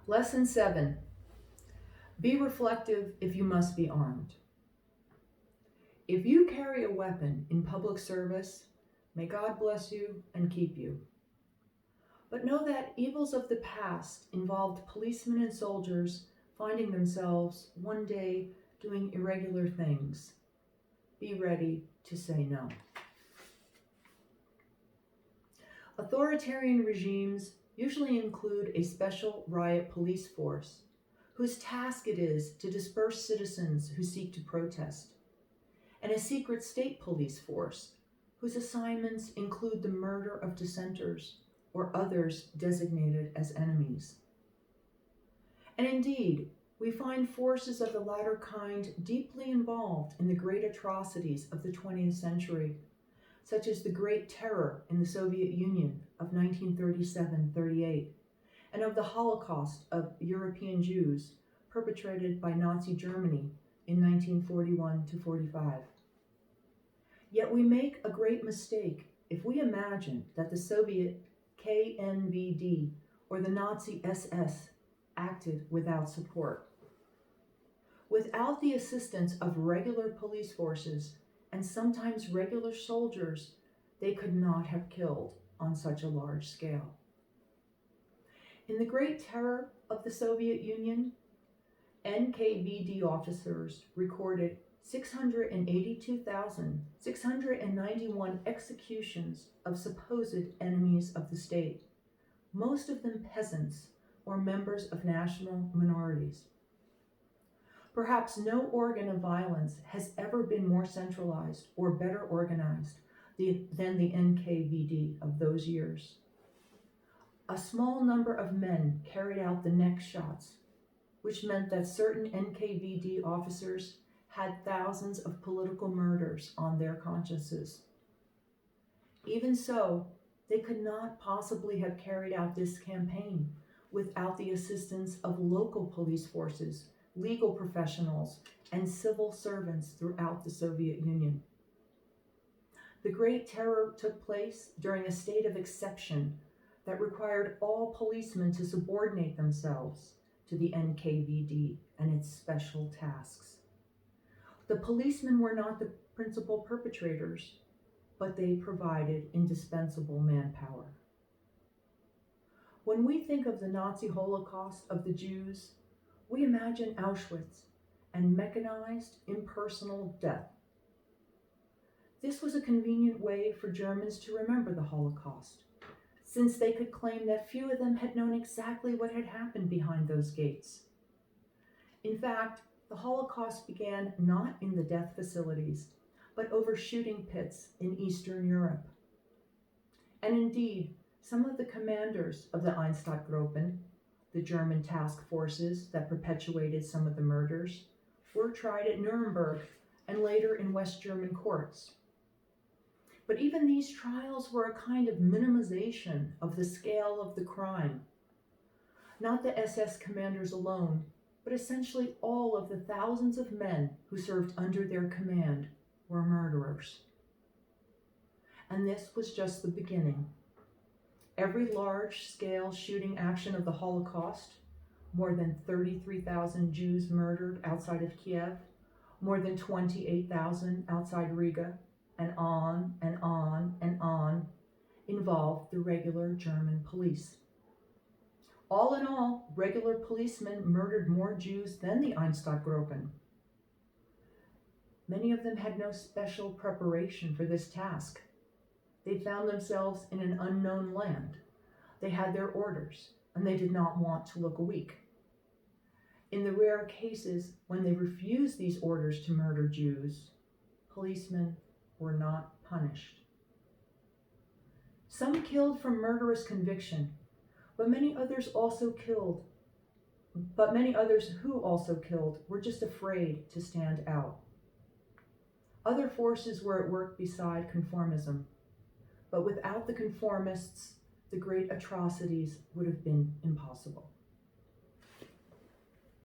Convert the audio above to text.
Lesson 7. Be reflective if you must be armed. If you carry a weapon in public service, may God bless you and keep you. But know that evils of the past involved policemen and soldiers finding themselves one day doing irregular things. Be ready to say no. Authoritarian regimes usually include a special riot police force whose task it is to disperse citizens who seek to protest, and a secret state police force whose assignments include the murder of dissenters or others designated as enemies. And indeed, we find forces of the latter kind deeply involved in the great atrocities of the 20th century, such as the Great Terror in the Soviet Union of 1937-38, and of the Holocaust of European Jews perpetrated by Nazi Germany in 1941-45. Yet we make a great mistake if we imagine that the Soviet KNVD or the Nazi SS acted without support. Without the assistance of regular police forces and sometimes regular soldiers, they could not have killed on such a large scale. In the Great Terror of the Soviet Union, NKVD officers recorded 682,691 executions of supposed enemies of the state, most of them peasants or members of national minorities. Perhaps no organ of violence has ever been more centralized or better organized than the NKVD of those years. A small number of men carried out the neck shots, which meant that certain NKVD officers had thousands of political murders on their consciences. Even so, they could not possibly have carried out this campaign without the assistance of local police forces, legal professionals, and civil servants throughout the Soviet Union. The Great Terror took place during a state of exception that required all policemen to subordinate themselves to the NKVD and its special tasks. The policemen were not the principal perpetrators, but they provided indispensable manpower. When we think of the Nazi Holocaust of the Jews, we imagine Auschwitz and mechanized, impersonal death. This was a convenient way for Germans to remember the Holocaust, since they could claim that few of them had known exactly what had happened behind those gates. In fact, the Holocaust began not in the death facilities, but over shooting pits in Eastern Europe. And indeed, some of the commanders of the Einsatzgruppen, the German task forces that perpetuated some of the murders, were tried at Nuremberg and later in West German courts. But even these trials were a kind of minimization of the scale of the crime. Not the SS commanders alone, but essentially all of the thousands of men who served under their command were murderers. And this was just the beginning. Every large-scale shooting action of the Holocaust, more than 33,000 Jews murdered outside of Kiev, more than 28,000 outside Riga, and on and on and on, involved the regular German police. All in all, regular policemen murdered more Jews than the Einsatzgruppen. Many of them had no special preparation for this task. They found themselves in an unknown land. They had their orders, and they did not want to look weak. In the rare cases when they refused these orders to murder Jews, policemen were not punished. Some killed from murderous conviction, but many others who also killed were just afraid to stand out. Other forces were at work beside conformism, but without the conformists, the great atrocities would have been impossible.